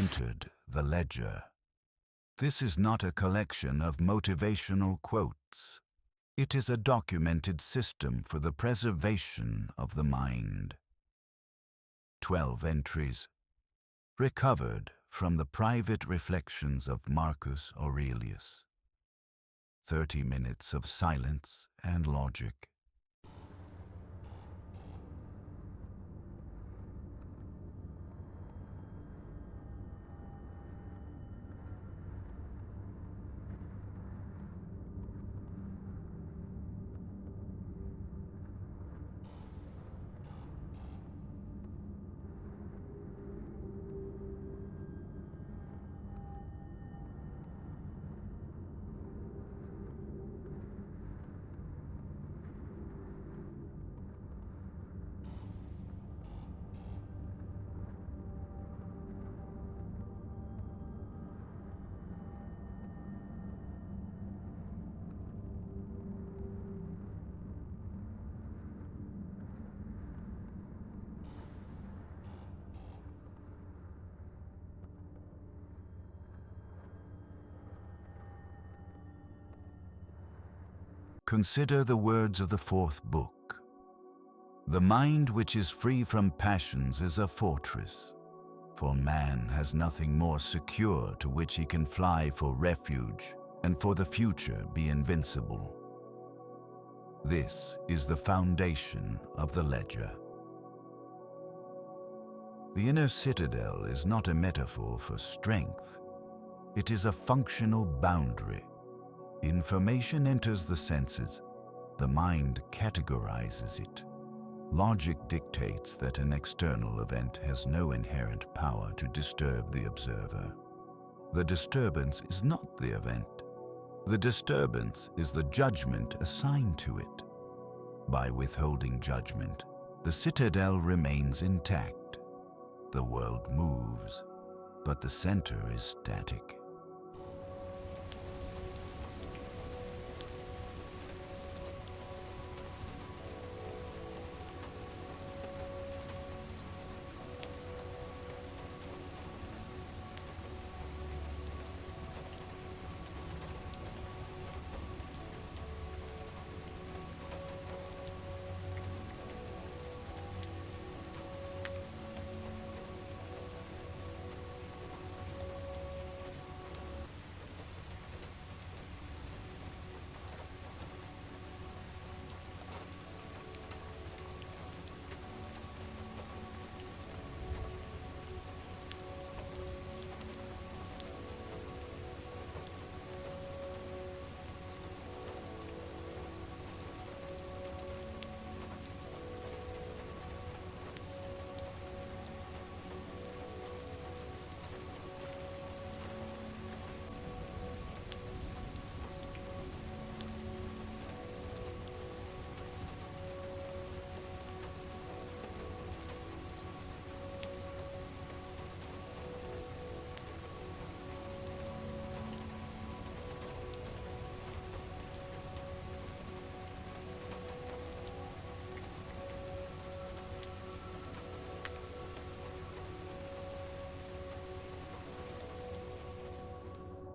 entered the ledger. This is not a collection of motivational quotes. It is a documented system for the preservation of the mind. 12 entries, recovered from the private reflections of Marcus Aurelius. 30 minutes of silence and logic. Consider the words of the 4th book. The mind which is free from passions is a fortress, for man has nothing more secure to which he can fly for refuge and for the future be invincible. This is the foundation of the ledger. The inner citadel is not a metaphor for strength. It is a functional boundary. Information enters the senses. The mind categorizes it. Logic dictates that an external event has no inherent power to disturb the observer. The disturbance is not the event. The disturbance is the judgment assigned to it. By withholding judgment, the citadel remains intact. The world moves, but the center is static.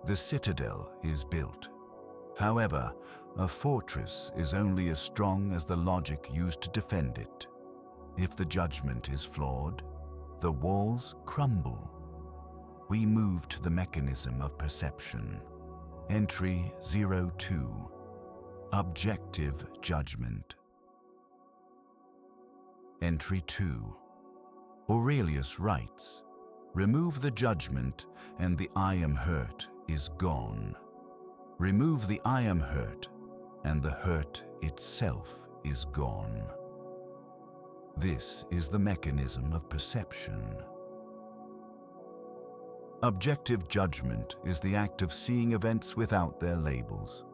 The citadel is built. However, a fortress is only as strong as the logic used to defend it. If the judgment is flawed, the walls crumble. We move to the mechanism of perception. Entry 02. Objective judgment. Entry 2. Aurelius writes, "Remove the judgment and the I am hurt is gone. Remove the I am hurt, and the hurt itself is gone." This is the mechanism of perception. Objective judgment is the act of seeing events without their labels.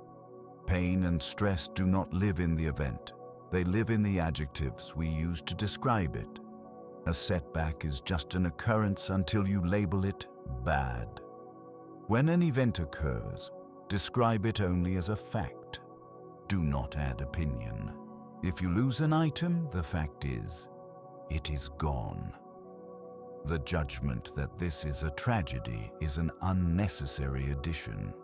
Pain and stress do not live in the event. They live in the adjectives we use to describe it. A setback is just an occurrence until you label it bad. When an event occurs, describe it only as a fact. Do not add opinion. If you lose an item, the fact is, it is gone. The judgment that this is a tragedy is an unnecessary addition.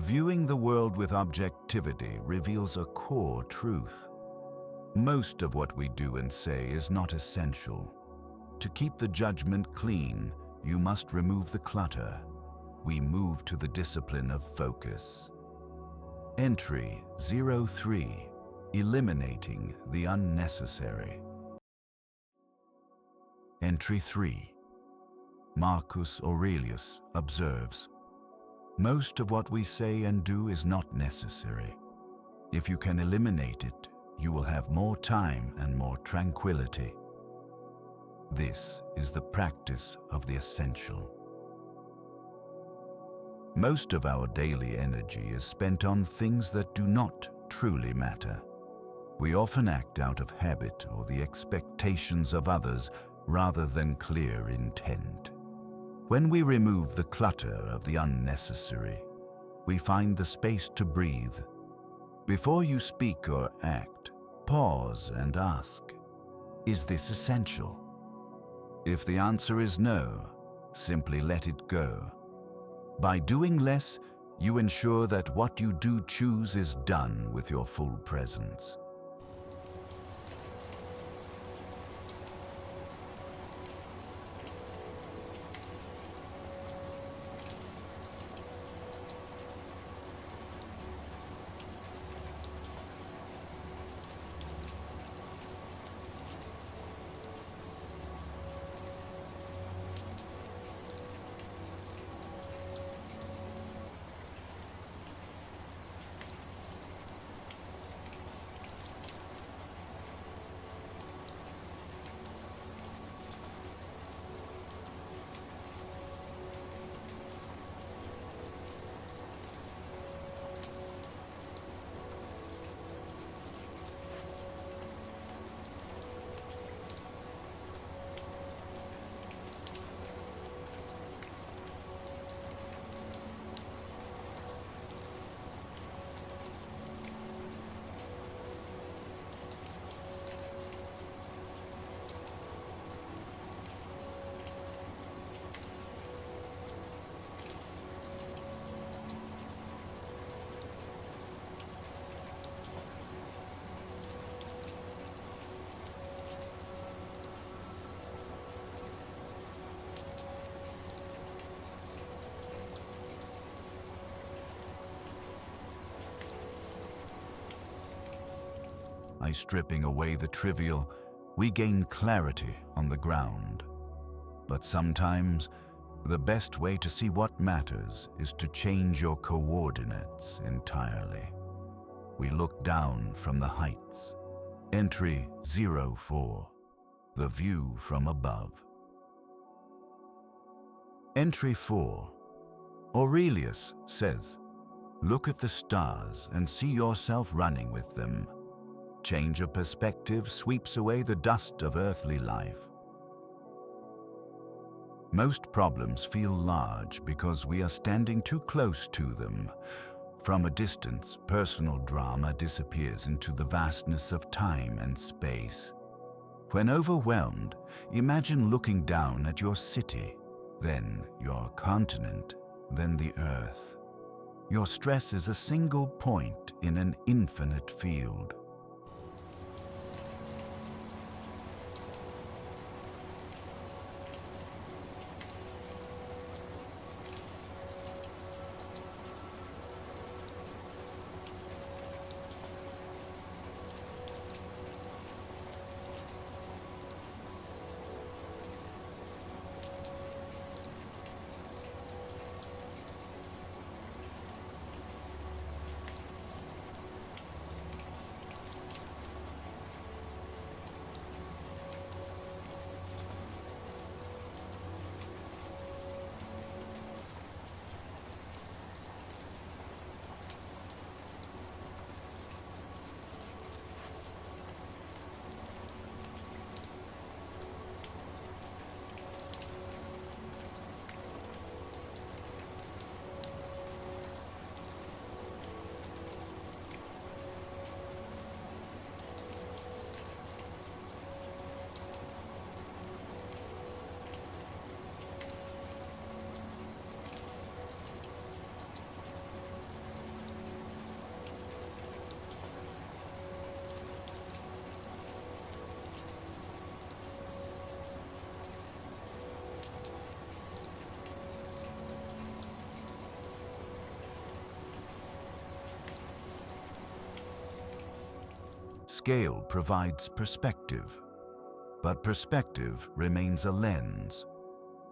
Viewing the world with objectivity reveals a core truth. Most of what we do and say is not essential. To keep the judgment clean, you must remove the clutter. We move to the discipline of focus. Entry 03. Eliminating the unnecessary. Entry 3. Marcus Aurelius observes, most of what we say and do is not necessary. If you can eliminate it, you will have more time and more tranquility. This is the practice of the essential. Most of our daily energy is spent on things that do not truly matter. We often act out of habit or the expectations of others rather than clear intent. When we remove the clutter of the unnecessary, we find the space to breathe. Before you speak or act, pause and ask, is this essential? If the answer is no, simply let it go. By doing less, you ensure that what you do choose is done with your full presence. By stripping away the trivial, we gain clarity on the ground. But sometimes, the best way to see what matters is to change your coordinates entirely. We look down from the heights. Entry 04. The view from above. Entry 4. Aurelius says, look at the stars and see yourself running with them. Change of perspective sweeps away the dust of earthly life. Most problems feel large because we are standing too close to them. From a distance, personal drama disappears into the vastness of time and space. When overwhelmed, imagine looking down at your city, then your continent, then the earth. Your stress is a single point in an infinite field. Scale provides perspective, but perspective remains a lens.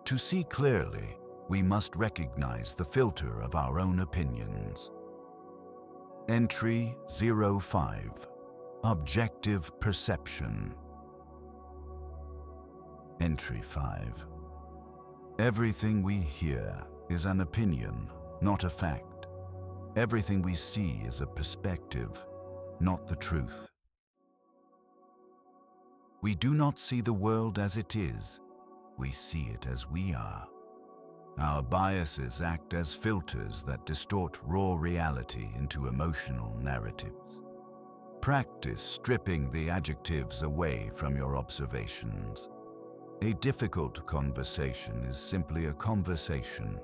To see clearly, we must recognize the filter of our own opinions. Entry 05. Objective perception. Entry 5. Everything we hear is an opinion, not a fact. Everything we see is a perspective, not the truth. We do not see the world as it is, we see it as we are. Our biases act as filters that distort raw reality into emotional narratives. Practice stripping the adjectives away from your observations. A difficult conversation is simply a conversation.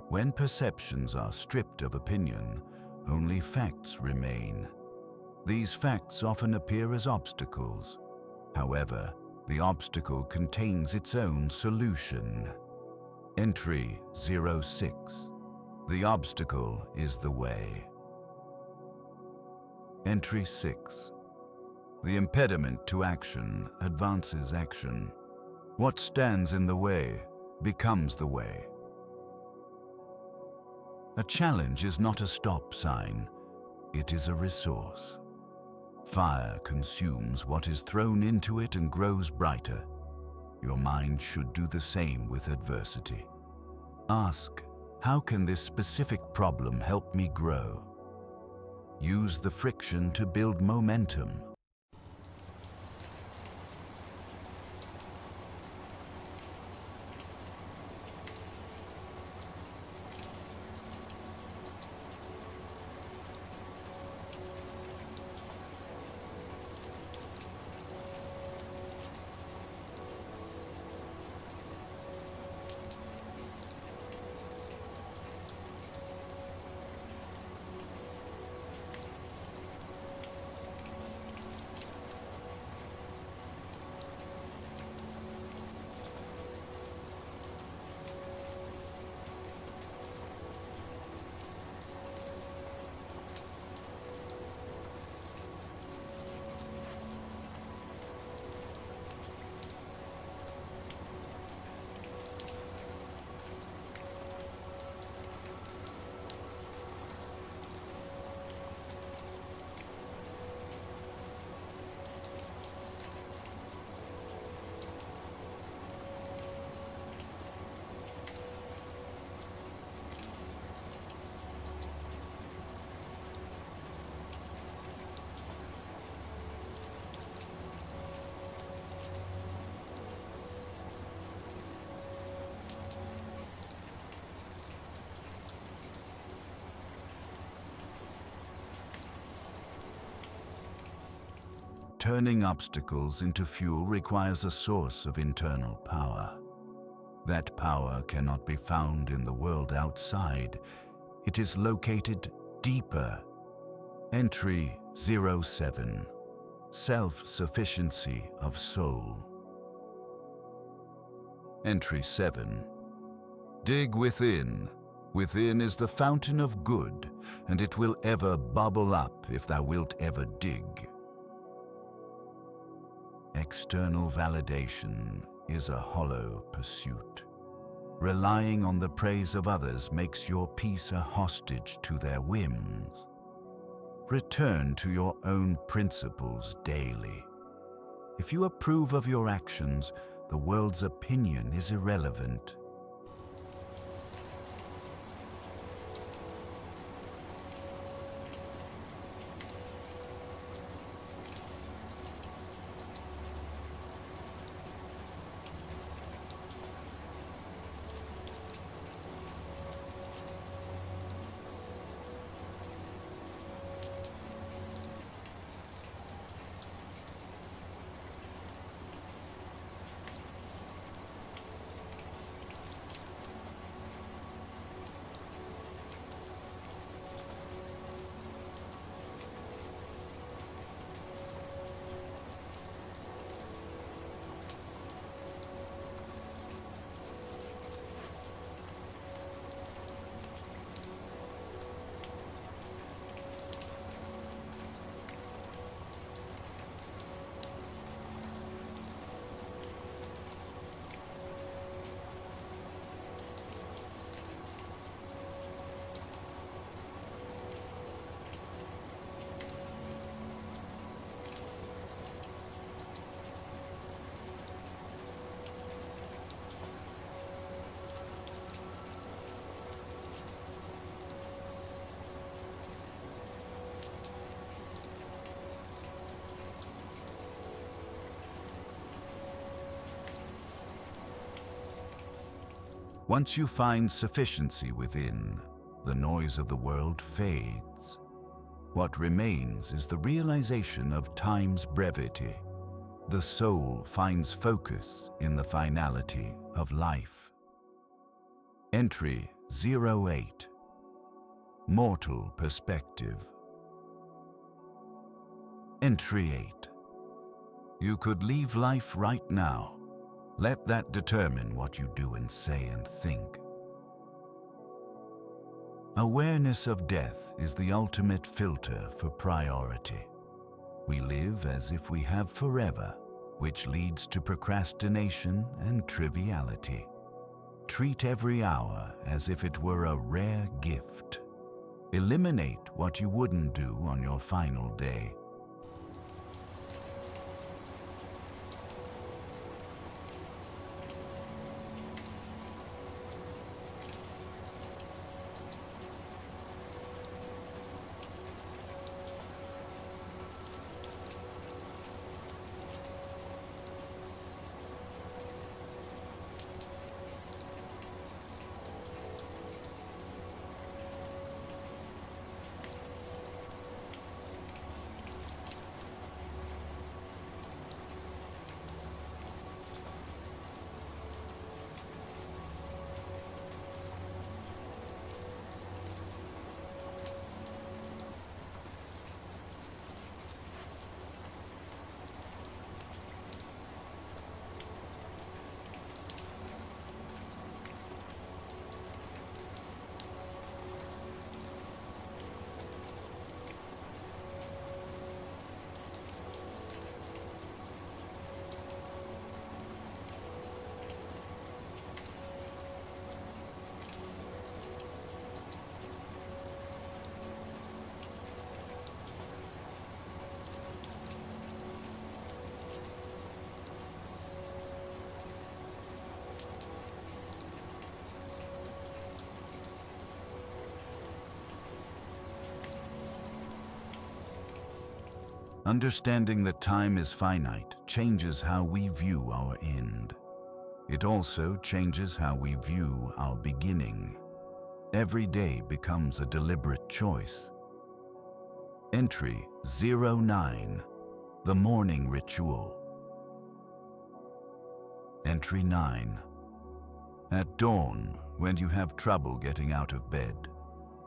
When perceptions are stripped of opinion, only facts remain. These facts often appear as obstacles. However, the obstacle contains its own solution. Entry 06. The obstacle is the way. Entry 6. The impediment to action advances action. What stands in the way becomes the way. A challenge is not a stop sign, it is a resource. Fire consumes what is thrown into it and grows brighter. Your mind should do the same with adversity. Ask, how can this specific problem help me grow? Use the friction to build momentum. Turning obstacles into fuel requires a source of internal power. That power cannot be found in the world outside. It is located deeper. Entry 07. Self-sufficiency of soul. Entry 7. Dig within. Within is the fountain of good, and it will ever bubble up if thou wilt ever dig. External validation is a hollow pursuit. Relying on the praise of others makes your peace a hostage to their whims. Return to your own principles daily. If you approve of your actions, the world's opinion is irrelevant. Once you find sufficiency within, the noise of the world fades. What remains is the realization of time's brevity. The soul finds focus in the finality of life. Entry 08. Mortal perspective. Entry 8. You could leave life right now. Let that determine what you do and say and think. Awareness of death is the ultimate filter for priority. We live as if we have forever, which leads to procrastination and triviality. Treat every hour as if it were a rare gift. Eliminate what you wouldn't do on your final day. Understanding that time is finite changes how we view our end. It also changes how we view our beginning. Every day becomes a deliberate choice. Entry 09. The Morning Ritual. Entry 9. At dawn, when you have trouble getting out of bed,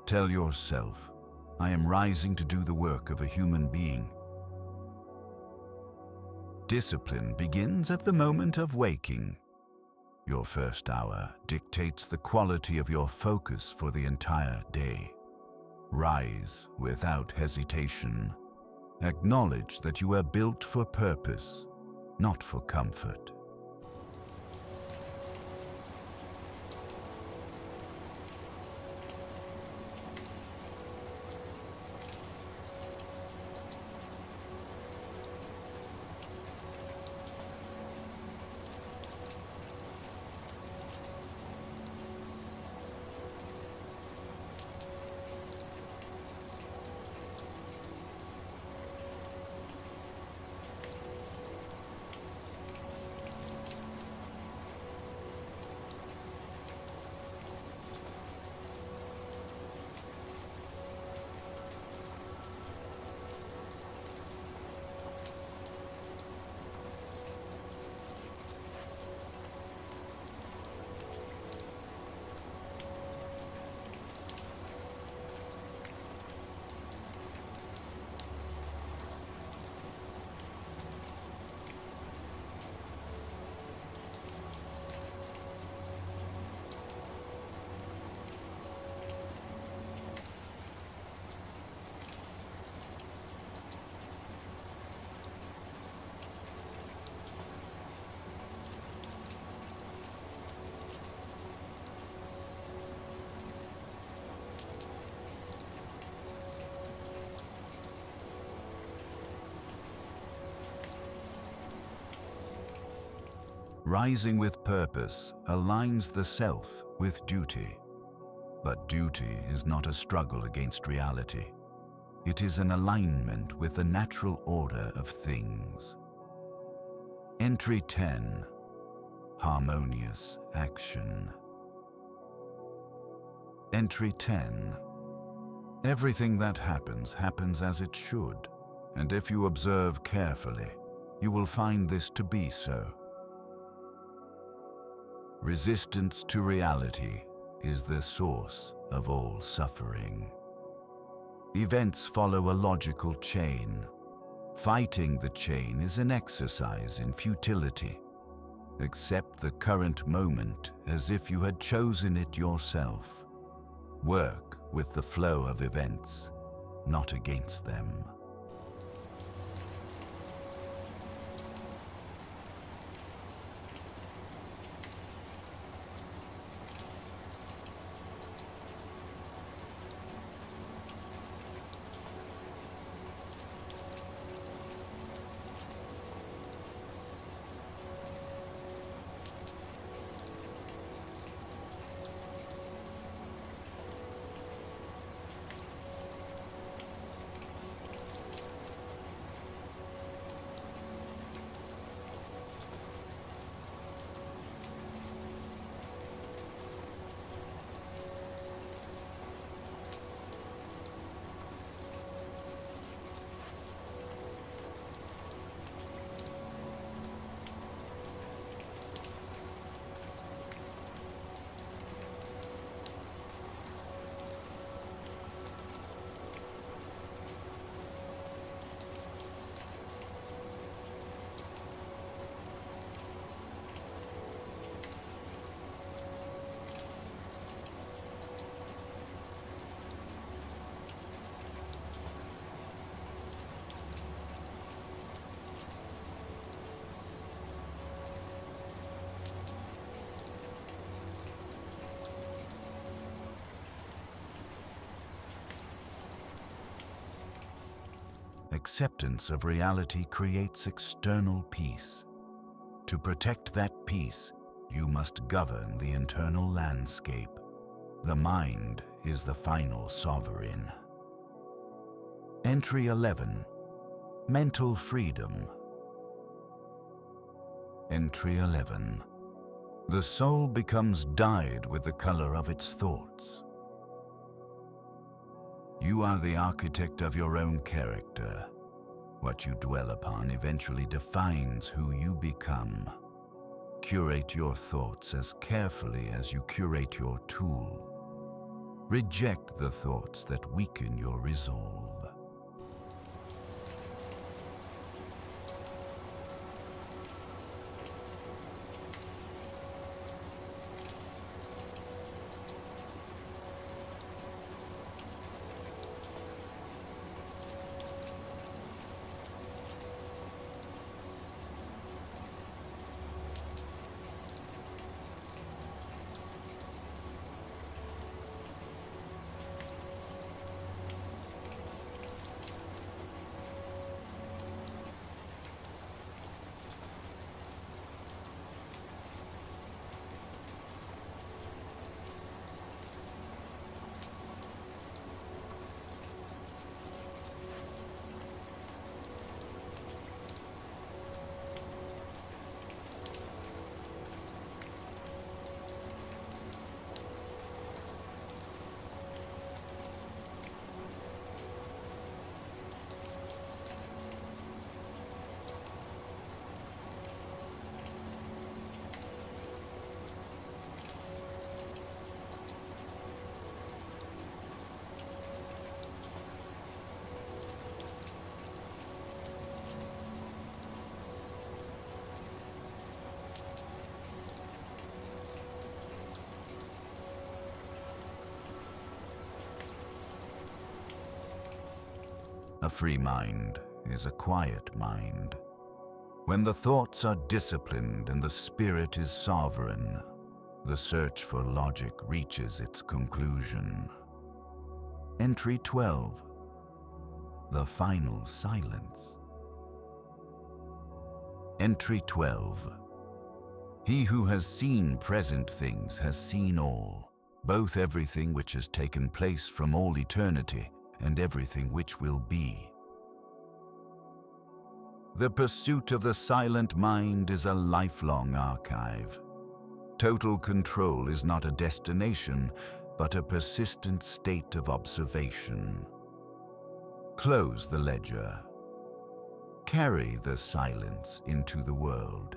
tell yourself, I am rising to do the work of a human being. Discipline begins at the moment of waking. Your first hour dictates the quality of your focus for the entire day. Rise without hesitation. Acknowledge that you are built for purpose, not for comfort. Rising with purpose aligns the self with duty. But duty is not a struggle against reality. It is an alignment with the natural order of things. Entry 10. Harmonious action. Entry 10. Everything that happens as it should, and if you observe carefully, you will find this to be so. Resistance to reality is the source of all suffering. Events follow a logical chain. Fighting the chain is an exercise in futility. Accept the current moment as if you had chosen it yourself. Work with the flow of events, not against them. Acceptance of reality creates external peace. To protect that peace, you must govern the internal landscape. The mind is the final sovereign. Entry 11. Mental freedom. Entry 11. The soul becomes dyed with the color of its thoughts. You are the architect of your own character. What you dwell upon eventually defines who you become. Curate your thoughts as carefully as you curate your tool. Reject the thoughts that weaken your resolve. A free mind is a quiet mind. When the thoughts are disciplined and the spirit is sovereign, the search for logic reaches its conclusion. Entry 12. The final silence. Entry 12. He who has seen present things has seen all, both everything which has taken place from all eternity and everything which will be. The pursuit of the silent mind is a lifelong archive. Total control is not a destination, but a persistent state of observation. Close the ledger. Carry the silence into the world.